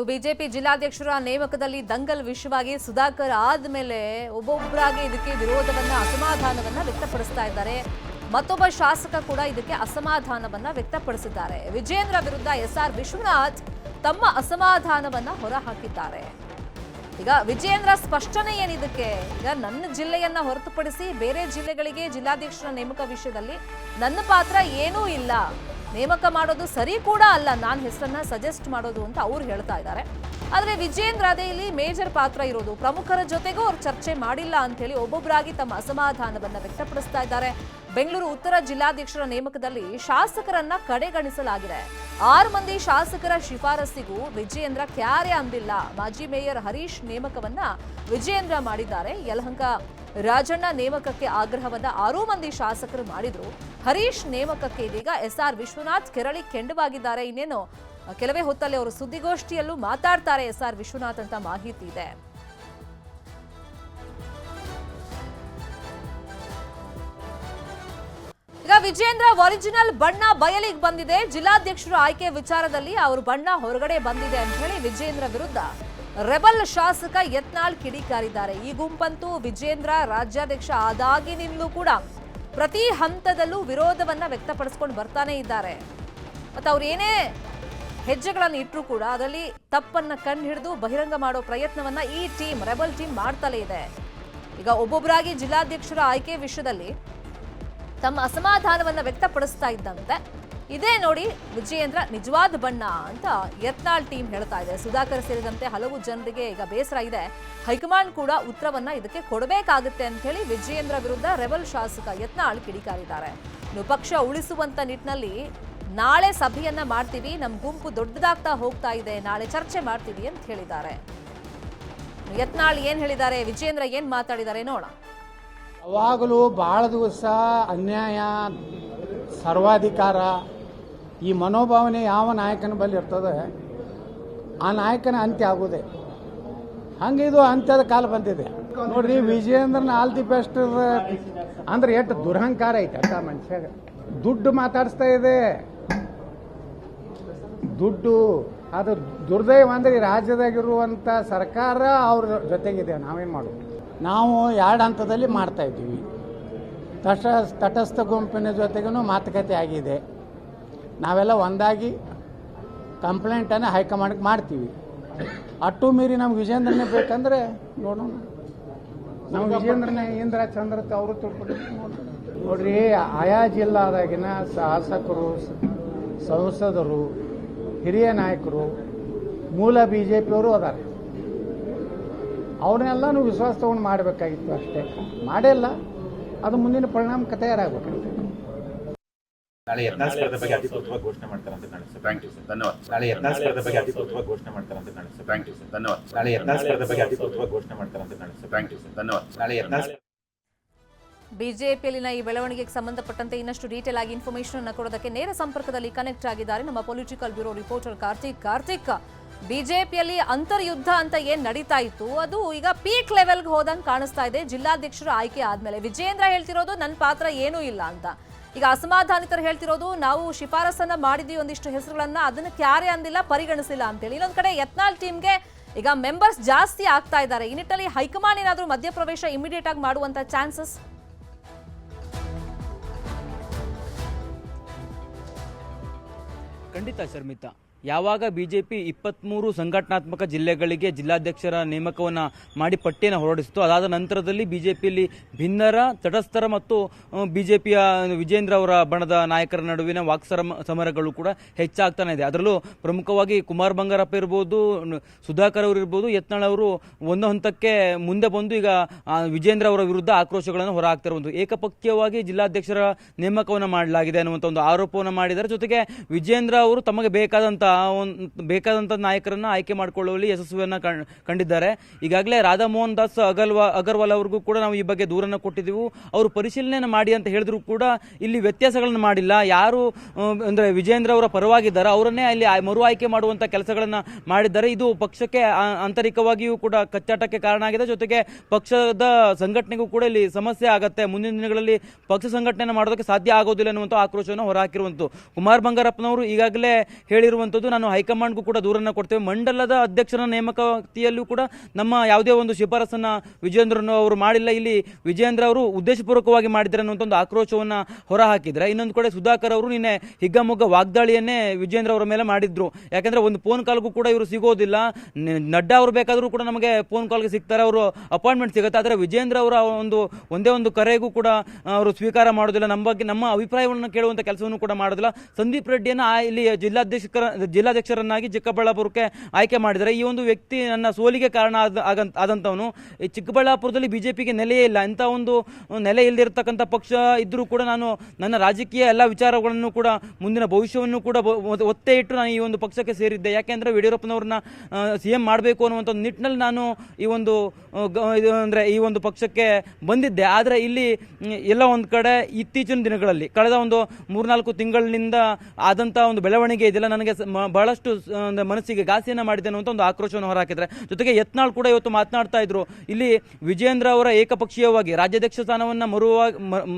BJP ಜಿಲ್ಲಾಧ್ಯಕ್ಷರ ನೇಮಕದಲ್ಲಿ Dangal ವಿಷಯವಾಗಿ ಸುಧಾಕರ್ ಆದ್ಮೇಲೆ ಒಬ್ಬೊಬ್ಬರಾಗಿ ಇದಕ್ಕೆ ವಿರೋಧವನ್ನ ಅಸಮಾಧಾನವನ್ನ ವ್ಯಕ್ತಪಡಿಸ್ತಾ ಇದ್ದಾರೆ. ಮತ್ತೊಬ್ಬ ಶಾಸಕ ಕೂಡ ಇದಕ್ಕೆ ಅಸಮಾಧಾನವನ್ನ ವ್ಯಕ್ತಪಡಿಸಿದ್ದಾರೆ. ವಿಜೇಂದ್ರ ವಿರುದ್ಧ ಎಸ್ಆರ್ ವಿಶ್ವನಾಥ್ ತಮ್ಮ ಅಸಮಾಧಾನವನ್ನ ಹೊರಹಾಕಿದ್ದಾರೆ. ಈಗ ವಿಜೇಂದ್ರ ಸ್ಪಷ್ಟನೆ ಏನಿದಕ್ಕೆ, ಈಗ ನನ್ನ ಜಿಲ್ಲೆಯನ್ನ ಹೊರತುಪಡಿಸಿ ಬೇರೆ ಜಿಲ್ಲೆಗಳಿಗೆ ಜಿಲ್ಲಾಧ್ಯಕ್ಷರ ನೇಮಕ ವಿಷಯದಲ್ಲಿ ನನ್ನ ಪಾತ್ರ ಏನೂ ಇಲ್ಲ, ನೇಮಕ ಮಾಡೋದು ಸರಿ ಕೂಡ ಅಲ್ಲ, ನಾನು ಹೆಸರನ್ನ ಸಜೆಸ್ಟ್ ಮಾಡೋದು ಅಂತ ಅವ್ರು ಹೇಳ್ತಾ ಇದ್ದಾರೆ. ಆದ್ರೆ ವಿಜೇಂದ್ರ ಅದೇ ಇಲ್ಲಿ ಮೇಜರ್ ಪಾತ್ರ ಇರೋದು, ಪ್ರಮುಖರ ಜೊತೆಗೂ ಅವ್ರು ಚರ್ಚೆ ಮಾಡಿಲ್ಲ ಅಂತ ಹೇಳಿ ಒಬ್ಬೊಬ್ಬರಾಗಿ ತಮ್ಮ ಅಸಮಾಧಾನವನ್ನ ವ್ಯಕ್ತಪಡಿಸ್ತಾ ಇದ್ದಾರೆ. ಬೆಂಗಳೂರು ಉತ್ತರ ಜಿಲ್ಲಾಧ್ಯಕ್ಷರ ನೇಮಕದಲ್ಲಿ ಶಾಸಕರನ್ನ ಕಡೆಗಣಿಸಲಾಗಿದೆ. 6 ಮಂದಿ ಶಾಸಕರ ಶಿಫಾರಸ್ಸಿಗೂ ವಿಜೇಂದ್ರ ಕ್ಯಾರೆ ಅಂದಿಲ್ಲ. ಮಾಜಿ ಮೇಯರ್ ಹರೀಶ್ ನೇಮಕವನ್ನ ವಿಜೇಂದ್ರ ಮಾಡಿದ್ದಾರೆ. ಯಲಹಂಕ ರಾಜಣ್ಣ ನೇಮಕಕ್ಕೆ ಆಗ್ರಹವನ್ನ 6 ಮಂದಿ ಶಾಸಕರು ಮಾಡಿದ್ರು. ಹರೀಶ್ ನೇಮಕಕ್ಕೆ ಇದೀಗ ಎಸ್ಆರ್ ವಿಶ್ವನಾಥ್ ಕೆರಳಿ ಕೆಂಡವಾಗಿದ್ದಾರೆ. ಇನ್ನೇನು ಕೆಲವೇ ಹೊತ್ತಲ್ಲಿ ಅವರು ಸುದ್ದಿಗೋಷ್ಠಿಯಲ್ಲೂ ಮಾತಾಡ್ತಾರೆ ಎಸ್ಆರ್ ವಿಶ್ವನಾಥ್ ಅಂತ ಮಾಹಿತಿ ಇದೆ. ಈಗ ವಿಜೇಂದ್ರ ಒರಿಜಿನಲ್ ಬಣ್ಣ ಬಯಲಿಗೆ ಬಂದಿದೆ. ಜಿಲ್ಲಾಧ್ಯಕ್ಷರ ಆಯ್ಕೆ ವಿಚಾರದಲ್ಲಿ ಅವರು ಬಣ್ಣ ಹೊರಗಡೆ ಬಂದಿದೆ ಅಂತ ಹೇಳಿ ವಿಜೇಂದ್ರ ವಿರುದ್ಧ ರೆಬಲ್ ಶಾಸಕ ಯತ್ನಾಳ್ ಕಿಡಿಕಾರಿದ್ದಾರೆ. ಈ ಗುಂಪಂತೂ ವಿಜೇಂದ್ರ ರಾಜ್ಯಾಧ್ಯಕ್ಷ ಆದಾಗಿನಿಂದಲೂ ಕೂಡ ಪ್ರತಿ ಹಂತದಲ್ಲೂ ವಿರೋಧವನ್ನ ವ್ಯಕ್ತಪಡಿಸ್ಕೊಂಡು ಬರ್ತಾನೆ ಇದ್ದಾರೆ. ಮತ್ತು ಅವ್ರು ಏನೇ ಹೆಜ್ಜೆಗಳನ್ನು ಇಟ್ಟರೂ ಕೂಡ ಅದರಲ್ಲಿ ತಪ್ಪನ್ನ ಕಂಡು ಹಿಡಿದು ಬಹಿರಂಗ ಮಾಡೋ ಪ್ರಯತ್ನವನ್ನ ಈ ಟೀಮ್ ರೆಬಲ್ ಟೀಮ್ ಮಾಡ್ತಲೇ ಇದೆ. ಈಗ ಒಬ್ಬೊಬ್ಬರಾಗಿ ಜಿಲ್ಲಾಧ್ಯಕ್ಷರ ಆಯ್ಕೆ ವಿಷಯದಲ್ಲಿ ತಮ್ಮ ಅಸಮಾಧಾನವನ್ನ ವ್ಯಕ್ತಪಡಿಸ್ತಾ ಇದ್ದಂತೆ ಇದೇ ನೋಡಿ ವಿಜಯೇಂದ್ರ ನಿಜವಾದ ಬಣ್ಣ ಅಂತ ಯತ್ನಾಳ್ ಟೀಮ್ ಹೇಳ್ತಾ ಇದೆ. ಸುಧಾಕರ್ ಸೇರಿದಂತೆ ಹಲವು ಜನರಿಗೆ ಈಗ ಬೇಸರ ಇದೆ. ಹೈಕಮಾಂಡ್ ಕೂಡ ಉತ್ತರವನ್ನ ಇದಕ್ಕೆ ಕೊಡಬೇಕಾಗುತ್ತೆ ಅಂತ ಹೇಳಿ ವಿಜಯೇಂದ್ರ ವಿರುದ್ಧ ರೆಬಲ್ ಶಾಸಕ ಯತ್ನಾಳ್ ಕಿಡಿಕಾರಿದ್ದಾರೆ. ಪಕ್ಷ ಉಳಿಸುವಂತ ನಿಟ್ಟಿನಲ್ಲಿ ನಾಳೆ ಸಭೆಯನ್ನ ಮಾಡ್ತೀವಿ, ನಮ್ ಗುಂಪು ದೊಡ್ಡದಾಗ್ತಾ ಹೋಗ್ತಾ ಇದೆ, ನಾಳೆ ಚರ್ಚೆ ಮಾಡ್ತೀವಿ ಅಂತ ಹೇಳಿದ್ದಾರೆ. ಯತ್ನಾಳ್ ಏನ್ ಹೇಳಿದ್ದಾರೆ, ವಿಜಯೇಂದ್ರ ಏನ್ ಮಾತಾಡಿದ್ದಾರೆ ನೋಡೋಣ. ಯಾವಾಗಲೂ ಬಹಳ ದಿವಸ ಅನ್ಯಾಯ, ಸರ್ವಾಧಿಕಾರ, ಈ ಮನೋಭಾವನೆ ಯಾವ ನಾಯಕನ ಬಳಿ ಇರ್ತದೆ ಆ ನಾಯಕನ ಅಂತ್ಯ ಆಗುವುದೇ. ಹಂಗೆ ಇದು ಅಂತ್ಯದ ಕಾಲ ಬಂದಿದೆ ನೋಡ್ರಿ. ವಿಜಯೇಂದ್ರನ ಆಲ್ ದಿ ಬೆಸ್ಟ್ ಅಂದ್ರೆ ಎಷ್ಟು ದುರಹಂಕಾರ ಐತೆ ಅಂತ ಮನುಷ್ಯಾಗ. ದುಡ್ಡು ಮಾತಾಡಿಸ್ತಾ ಇದೆ, ದುಡ್ಡು. ಅದು ದುರ್ದೈವ ಅಂದ್ರೆ ಈ ರಾಜ್ಯದಾಗಿರುವಂಥ ಸರ್ಕಾರ ಅವ್ರ ಜೊತೆಗಿದೆ. ನಾವೇನು ಮಾಡೋದು, ನಾವು 2 ಹಂತದಲ್ಲಿ ಮಾಡ್ತಾ ಇದ್ದೀವಿ. ತಟಸ್ಥ ಗುಂಪಿನ ಜೊತೆಗೂ ಮಾತುಕತೆ ಆಗಿದೆ. ನಾವೆಲ್ಲ ಒಂದಾಗಿ ಕಂಪ್ಲೇಂಟನ್ನು ಹೈಕಮಾಂಡ್ಗೆ ಮಾಡ್ತೀವಿ. ಅಟ್ಟು ಮೀರಿ ನಮ್ಗೆ ವಿಜೇಂದ್ರನೇ ಬೇಕಂದ್ರೆ ನೋಡೋಣ. ನಾವು ವಿಜೇಂದ್ರನೇ ಇಂದ್ರ ಚಂದ್ರ ಅವರು ನೋಡ್ರಿ. ಆಯಾ ಜಿಲ್ಲಾದಾಗಿನ ಶಾಸಕರು, ಸಂಸದರು, ಹಿರಿಯ ನಾಯಕರು, ಮೂಲ BJPಯವರು ಅದಾರೆ. ಅವ್ರನ್ನೆಲ್ಲ ನೀವು ವಿಶ್ವಾಸ ತಗೊಂಡು ಮಾಡಬೇಕಾಗಿತ್ತು, ಅಷ್ಟೇ ಮಾಡಿಲ್ಲ. ಅದು ಮುಂದಿನ ಪರಿಣಾಮ ತಯಾರಾಗಬೇಕು. ನಾಳೆ ಯತ್ನಾಳ್ ಸ್ಪರ್ಧೆ ಬಗ್ಗೆ ಅಧಿಕೃತವಾಗಿ ಘೋಷಣೆ ಮಾಡ್ತಾರಂತ ಕಾಣಿಸುತ್ತೆ. ಥ್ಯಾಂಕ್ ಯು ಸರ್, ಧನ್ಯವಾದ. ನಾಳೆ ಯತ್ನಾಳ್ ಸ್ಪರ್ಧೆ ಬಗ್ಗೆ ಅಧಿಕೃತವಾಗಿ ಘೋಷಣೆ ಮಾಡ್ತಾರಂತ ಕಾಣಿಸುತ್ತೆ. ಥ್ಯಾಂಕ್ ಯು ಸರ್, ಧನ್ಯವಾದ. ನಾಳೆ ಯತ್ನಾಳ್ ಸ್ಪರ್ಧೆ ಬಗ್ಗೆ ಅಧಿಕೃತವಾಗಿ ಘೋಷಣೆ ಮಾಡ್ತಾರಂತ ಕಾಣಿಸುತ್ತೆ. ಥ್ಯಾಂಕ್ ಯು ಸರ್, ಧನ್ಯವಾದ. ನಾಳೆ ಯತ್ನಾಳ್ ಬಿಜೆಪಿಯಲ್ಲಿನ ಈ ಬೆಳವಣಿಗೆಗೆ ಸಂಬಂಧಪಟ್ಟಂತೆ ಇನ್ನಷ್ಟು ಡೀಟೇಲ್ ಆಗಿ ಇನ್ಫಾರ್ಮೇಶನ್ ಅನ್ನು ಕೊಡೋದಕ್ಕೆ ನೇರ ಸಂಪರ್ಕದಲ್ಲಿ ಕನೆಕ್ಟ್ ಆಗಿದ್ದಾರೆ ನಮ್ಮ ಪೊಲಿಟಿಕಲ್ ಬ್ಯೂರೋ ರಿಪೋರ್ಟರ್ ಕಾರ್ತಿಕ್. ಬಿಜೆಪಿಯಲ್ಲಿ ಅಂತರ್ಯುದ್ಧ ಅಂತ ಏನ್ ನಡೀತಾ ಇತ್ತು ಅದು ಈಗ ಪೀಕ್ ಲೆವೆಲ್ಗೆ ಹೋದಂಗೆ ಕಾಣಿಸ್ತಾ ಇದೆ. ಜಿಲ್ಲಾಧ್ಯಕ್ಷರ ಆಯ್ಕೆ ಆದ್ಮೇಲೆ ವಿಜೇಂದ್ರ ಹೇಳ್ತಿರೋದು ನನ್ನ ಪಾತ್ರ ಏನೂ ಇಲ್ಲ ಅಂತ. ಈಗ ಅಸಮಾಧಾನಿತರು ಹೇಳ್ತಿರೋದು ನಾವು ಶಿಫಾರಸನ್ನ ಮಾಡಿದ್ವಿ ಒಂದಿಷ್ಟು ಹೆಸರುಗಳನ್ನ, ಅದನ್ನ ಕ್ಯಾರೆ ಅಂದಿಲ್ಲ, ಪರಿಗಣಿಸಿಲ್ಲ ಅಂತೇಳಿ. ಇನ್ನೊಂದ್ ಕಡೆ ಯತ್ನಾಳ್ ಟೀಮ್ಗೆ ಈಗ ಮೆಂಬರ್ಸ್ ಜಾಸ್ತಿ ಆಗ್ತಾ ಇದ್ದಾರೆ. ಈ ನಿಟ್ಟಿನಲ್ಲಿ ಹೈಕಮಾಂಡ್ ಏನಾದರೂ ಮಧ್ಯಪ್ರವೇಶ ಇಮಿಡಿಯೇಟ್ ಆಗಿ ಮಾಡುವಂತ ಚಾನ್ಸಸ್? ಖಂಡಿತ ಶರ್ಮಿತಾ. ಯಾವಾಗ ಬಿಜೆಪಿ 23 ಸಂಘಟನಾತ್ಮಕ ಜಿಲ್ಲೆಗಳಿಗೆ ಜಿಲ್ಲಾಧ್ಯಕ್ಷರ ನೇಮಕವನ್ನು ಮಾಡಿ ಪಟ್ಟಿಯನ್ನು ಹೊರಡಿಸಿತು, ಅದಾದ ನಂತರದಲ್ಲಿ ಬಿಜೆಪಿಯಲ್ಲಿ ಭಿನ್ನರ, ತಟಸ್ಥರ ಮತ್ತು ಬಿಜೆಪಿಯ ವಿಜೇಂದ್ರ ಅವರ ಬಣದ ನಾಯಕರ ನಡುವಿನ ಸಮರಗಳು ಕೂಡ ಹೆಚ್ಚಾಗ್ತಾನೆ ಇದೆ. ಅದರಲ್ಲೂ ಪ್ರಮುಖವಾಗಿ ಕುಮಾರ್ ಬಂಗಾರಪ್ಪ ಇರ್ಬೋದು, ಸುಧಾಕರ್ ಅವರು ಇರ್ಬೋದು, ಯತ್ನಾಳ್ ಅವರು ಒಂದು ಹಂತಕ್ಕೆ ಮುಂದೆ ಬಂದು ಈಗ ವಿಜೇಂದ್ರ ಅವರ ವಿರುದ್ಧ ಆಕ್ರೋಶಗಳನ್ನು ಹೊರಹಾಕ್ತಿರುವುದು. ಏಕಪಕ್ಷೀಯವಾಗಿ ಜಿಲ್ಲಾಧ್ಯಕ್ಷರ ನೇಮಕವನ್ನು ಮಾಡಲಾಗಿದೆ ಅನ್ನುವಂಥ ಒಂದು ಆರೋಪವನ್ನು ಮಾಡಿದ್ದಾರೆ. ಜೊತೆಗೆ ವಿಜೇಂದ್ರ ಅವರು ತಮಗೆ ಬೇಕಾದಂಥ ನಾಯಕರನ್ನ ಆಯ್ಕೆ ಮಾಡಿಕೊಳ್ಳುವಲ್ಲಿ ಯಶಸ್ವಿಯನ್ನು ಕಂಡಿದ್ದಾರೆ. ಈಗಾಗಲೇ ರಾಧಾ ಮೋಹನ್ ದಾಸ್ ಅಗರ್ವಾಲ್ ಅವ್ರಿಗೂ ಕೂಡ ನಾವು ಈ ಬಗ್ಗೆ ದೂರನ್ನು ಕೊಟ್ಟಿದ್ದೆವು. ಅವರು ಪರಿಶೀಲನೆ ಮಾಡಿ ಅಂತ ಹೇಳಿದ್ರು ಕೂಡ ಇಲ್ಲಿ ವ್ಯತ್ಯಾಸಗಳನ್ನು ಮಾಡಿಲ್ಲ. ಯಾರು ಅಂದ್ರೆ ವಿಜೇಂದ್ರ ಅವರ ಪರವಾಗಿದ್ದಾರೆ ಅವರನ್ನೇ ಅಲ್ಲಿ ಮರು ಆಯ್ಕೆ ಮಾಡುವಂತ ಕೆಲಸಗಳನ್ನ ಮಾಡಿದ್ದಾರೆ. ಇದು ಪಕ್ಷಕ್ಕೆ ಆಂತರಿಕವಾಗಿಯೂ ಕೂಡ ಕಚ್ಚಾಟಕ್ಕೆ ಕಾರಣ ಆಗಿದೆ. ಜೊತೆಗೆ ಪಕ್ಷದ ಸಂಘಟನೆಗೂ ಕೂಡ ಇಲ್ಲಿ ಸಮಸ್ಯೆ ಆಗತ್ತೆ. ಮುಂದಿನ ದಿನಗಳಲ್ಲಿ ಪಕ್ಷ ಸಂಘಟನೆ ಮಾಡೋದಕ್ಕೆ ಸಾಧ್ಯ ಆಗೋದಿಲ್ಲ ಅನ್ನುವಂಥ ಆಕ್ರೋಶವನ್ನು ಹೊರಹಾಕಿರುವಂಥದ್ದು. ಕುಮಾರ್ ಬಂಗಾರಪ್ಪನವರು ಈಗಾಗಲೇ ಹೇಳಿರುವಂಥದ್ದು ಇರುವಂಥದ್ದು. ನಾನು ಹೈಕಮಾಂಡ್ಗೂ ಕೂಡ ದೂರನ್ನು ಕೊಡ್ತೇವೆ. ಮಂಡಲದ ಅಧ್ಯಕ್ಷರ ನೇಮಕಾತಿಯಲ್ಲೂ ಕೂಡ ನಮ್ಮ ಯಾವುದೇ ಒಂದು ಶಿಫಾರಸನ್ನು ವಿಜೇಂದ್ರ ಅವರು ಮಾಡಿಲ್ಲ. ಇಲ್ಲಿ ವಿಜೇಂದ್ರ ಅವರು ಉದ್ದೇಶಪೂರ್ವಕವಾಗಿ ಮಾಡಿದ್ದಾರೆ ಅನ್ನುವಂಥ ಒಂದು ಆಕ್ರೋಶವನ್ನು ಹೊರಹಾಕಿದ್ರೆ, ಇನ್ನೊಂದು ಕಡೆ ಸುಧಾಕರ್ ಅವರು ನಿನ್ನೆ ಹಿಗ್ಗಮುಗ್ಗ ವಾಗ್ದಾಳಿಯನ್ನೇ ವಿಜೇಂದ್ರ ಅವರ ಮೇಲೆ ಮಾಡಿದ್ರು. ಯಾಕಂದ್ರೆ ಒಂದು ಫೋನ್ ಕಾಲ್ಗೂ ಕೂಡ ಇವರು ಸಿಗೋದಿಲ್ಲ. ನಡ್ಡಾ ಅವರು ಬೇಕಾದರೂ ಕೂಡ ನಮಗೆ ಫೋನ್ ಕಾಲ್ಗೆ ಸಿಗ್ತಾರೆ, ಅವರು ಅಪಾಯಿಂಟ್ಮೆಂಟ್ ಸಿಗುತ್ತೆ. ಆದರೆ ವಿಜೇಂದ್ರ ಅವರ ಒಂದೇ ಒಂದು ಕರೆಗೂ ಕೂಡ ಅವರು ಸ್ವೀಕಾರ ಮಾಡೋದಿಲ್ಲ. ನಮ್ಮ ಬಗ್ಗೆ ನಮ್ಮ ಅಭಿಪ್ರಾಯವನ್ನು ಕೇಳುವಂಥ ಕೆಲಸವನ್ನು ಕೂಡ ಮಾಡೋದಿಲ್ಲ. ಸಂದೀಪ್ ರೆಡ್ಡಿಯನ್ನು ಇಲ್ಲಿ ಜಿಲ್ಲಾಧ್ಯಕ್ಷರನ್ನಾಗಿ ಚಿಕ್ಕಬಳ್ಳಾಪುರಕ್ಕೆ ಆಯ್ಕೆ ಮಾಡಿದ್ದಾರೆ. ಈ ಒಂದು ವ್ಯಕ್ತಿ ನನ್ನ ಸೋಲಿಗೆ ಕಾರಣ ಆದಂಥವನು. ಈ ಚಿಕ್ಕಬಳ್ಳಾಪುರದಲ್ಲಿ ಬಿಜೆಪಿಗೆ ನೆಲೆಯೇ ಇಲ್ಲ. ಇಂಥ ಒಂದು ನೆಲೆ ಇಲ್ಲದಿರ್ತಕ್ಕಂಥ ಪಕ್ಷ ಇದ್ದರೂ ಕೂಡ ನಾನು ನನ್ನ ರಾಜಕೀಯ ಎಲ್ಲ ವಿಚಾರಗಳನ್ನು ಕೂಡ ಮುಂದಿನ ಭವಿಷ್ಯವನ್ನು ಕೂಡ ಒತ್ತೆ ಇಟ್ಟು ನಾನು ಈ ಒಂದು ಪಕ್ಷಕ್ಕೆ ಸೇರಿದ್ದೆ. ಯಾಕೆಂದರೆ ಯಡಿಯೂರಪ್ಪನವ್ರನ್ನ CM ಮಾಡಬೇಕು ಅನ್ನುವಂಥ ನಿಟ್ಟಿನಲ್ಲಿ ನಾನು ಈ ಒಂದು ಪಕ್ಷಕ್ಕೆ ಬಂದಿದ್ದೆ. ಆದರೆ ಇಲ್ಲಿ ಎಲ್ಲ ಒಂದು ಕಡೆ ಇತ್ತೀಚಿನ ದಿನಗಳಲ್ಲಿ ಕಳೆದ ಒಂದು 3-4 ತಿಂಗಳಿನಿಂದ ಆದಂಥ ಒಂದು ಬೆಳವಣಿಗೆ ಇದೆಲ್ಲ ನನಗೆ ಬಹಳಷ್ಟು ಮನಸ್ಸಿಗೆ ಘಾಸಿಯನ್ನು ಮಾಡಿದೆ ಅನ್ನುವಂಥ ಒಂದು ಆಕ್ರೋಶವನ್ನು ಹೊರಹಾಕಿದ್ದಾರೆ. ಜೊತೆಗೆ ಯತ್ನಾಳ್ ಕೂಡ ಇವತ್ತು ಮಾತನಾಡ್ತಾ ಇದ್ರು. ಇಲ್ಲಿ ವಿಜೇಂದ್ರ ಅವರ ಏಕಪಕ್ಷೀಯವಾಗಿ ರಾಜ್ಯಾಧ್ಯಕ್ಷ ಸ್ಥಾನವನ್ನು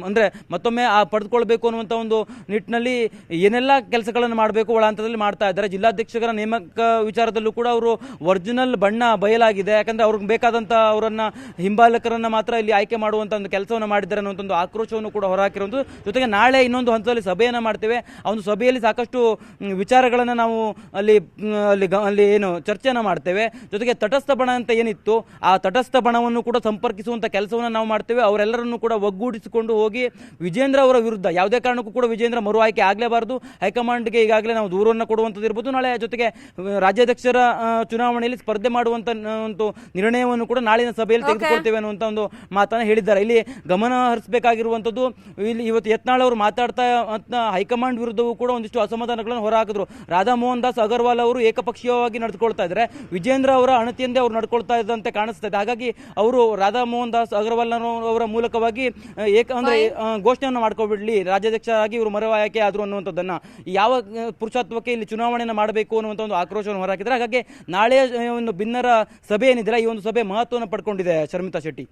ಅಂದ್ರೆ ಮತ್ತೊಮ್ಮೆ ಪಡೆದುಕೊಳ್ಬೇಕು ಅನ್ನುವಂಥ ಒಂದು ನಿಟ್ಟಿನಲ್ಲಿ ಏನೆಲ್ಲ ಕೆಲಸಗಳನ್ನು ಮಾಡಬೇಕು ಒಳ ಹಂತದಲ್ಲಿ ಮಾಡ್ತಾ ಇದ್ದಾರೆ. ಜಿಲ್ಲಾಧ್ಯಕ್ಷರ ನೇಮಕ ವಿಚಾರದಲ್ಲೂ ಕೂಡ ಅವರು ಒರಿಜಿನಲ್ ಬಣ್ಣ ಬಯಲಾಗಿದೆ. ಯಾಕಂದ್ರೆ ಅವ್ರಿಗೆ ಬೇಕಾದಂಥ ಅವರನ್ನ ಹಿಂಬಾಲಕರನ್ನ ಮಾತ್ರ ಇಲ್ಲಿ ಆಯ್ಕೆ ಮಾಡುವಂಥ ಒಂದು ಕೆಲಸವನ್ನು ಮಾಡಿದ್ದಾರೆ ಅನ್ನುವಂಥ ಒಂದು ಆಕ್ರೋಶವನ್ನು ಕೂಡ ಹೊರಹಾಕಿರುವುದು. ಜೊತೆಗೆ ನಾಳೆ ಇನ್ನೊಂದು ಹಂತದಲ್ಲಿ ಸಭೆಯನ್ನು ಮಾಡ್ತೇವೆ. ಆ ಒಂದು ಸಭೆಯಲ್ಲಿ ಸಾಕಷ್ಟು ವಿಚಾರಗಳನ್ನು ನಾವು ಅಲ್ಲಿ ಏನು ಚರ್ಚೆಯನ್ನು ಮಾಡ್ತೇವೆ. ಜೊತೆಗೆ ತಟಸ್ಥ ಬಣ ಅಂತ ಏನಿತ್ತು, ಆ ತಟಸ್ಥ ಬಣವನ್ನು ಕೂಡ ಸಂಪರ್ಕಿಸುವಂಥ ಕೆಲಸವನ್ನು ನಾವು ಮಾಡ್ತೇವೆ. ಅವರೆಲ್ಲರನ್ನು ಕೂಡ ಒಗ್ಗೂಡಿಸಿಕೊಂಡು ಹೋಗಿ ವಿಜೇಂದ್ರ ಅವರ ವಿರುದ್ಧ ಯಾವುದೇ ಕಾರಣಕ್ಕೂ ಕೂಡ ವಿಜೇಂದ್ರ ಮರು ಆಯ್ಕೆ ಆಗಲೇಬಾರದು. ಹೈಕಮಾಂಡ್ಗೆ ಈಗಾಗಲೇ ನಾವು ದೂರವನ್ನು ಕೊಡುವಂಥದ್ದು ಇರ್ಬೋದು. ನಾಳೆ ಜೊತೆಗೆ ರಾಜ್ಯಾಧ್ಯಕ್ಷರ ಚುನಾವಣೆಯಲ್ಲಿ ಸ್ಪರ್ಧೆ ಮಾಡುವಂಥ ಒಂದು ನಿರ್ಣಯವನ್ನು ಕೂಡ ನಾಳಿನ ಸಭೆಯಲ್ಲಿ ತೆಗೆದುಕೊಳ್ತೇವೆ ಅನ್ನುವಂಥ ಒಂದು ಮಾತನ್ನು ಹೇಳಿದ್ದಾರೆ. ಇಲ್ಲಿ ಗಮನ ಹರಿಸಬೇಕಾಗಿರುವಂಥದ್ದು, ಇಲ್ಲಿ ಇವತ್ತು ಯತ್ನಾಳ್ ಅವರು ಮಾತಾಡ್ತಾ ಹೈಕಮಾಂಡ್ ವಿರುದ್ಧವೂ ಕೂಡ ಒಂದಿಷ್ಟು ಅಸಮಾಧಾನಗಳನ್ನು ಹೊರಹಾಕಿದ್ರು. ರಾಧಾ ಮೋಹನ್ ದಾಸ್ ಅಗರ್ವಾಲ್ ಅವರು ಏಕಪಕ್ಷೀಯವಾಗಿ ನಡೆದುಕೊಳ್ತಾ ಇದ್ದಾರೆ. ವಿಜೇಂದ್ರ ಅವರ ಅಣತಿಯಂದೇ ಅವರು ನಡ್ಕೊಳ್ತಾ ಇದ್ದಂತೆ ಕಾಣಿಸ್ತಾ ಇದೆ. ಹಾಗಾಗಿ ಅವರು ರಾಧಾ ಮೋಹನ್ ದಾಸ್ ಅಗರ್ವಾಲ್ ಅವರ ಮೂಲಕವಾಗಿ ಘೋಷಣೆಯನ್ನು ಮಾಡ್ಕೊಬಿಡ್ಲಿ, ರಾಜ್ಯಾಧ್ಯಕ್ಷರಾಗಿ ಇವರು ಮರು ಆಯ್ಕೆ ಆದ್ರು ಅನ್ನುವಂಥದ್ದನ್ನ ಯಾವ ಪುರುಷತ್ವಕ್ಕೆ ಇಲ್ಲಿ ಚುನಾವಣೆಯನ್ನು ಮಾಡಬೇಕು ಅನ್ನುವಂಥ ಒಂದು ಆಕ್ರೋಶವನ್ನು ಹೊರಹಾಕಿದ್ದಾರೆ. ಹಾಗಾಗಿ ನಾಳೆ ಒಂದು ಭಿನ್ನರ ಸಭೆ ಏನಿದೆ, ಈ ಒಂದು ಸಭೆ ಮಹತ್ವವನ್ನು ಪಡ್ಕೊಂಡಿದೆ. ಶರ್ಮಿತಾ ಶೆಟ್ಟಿ.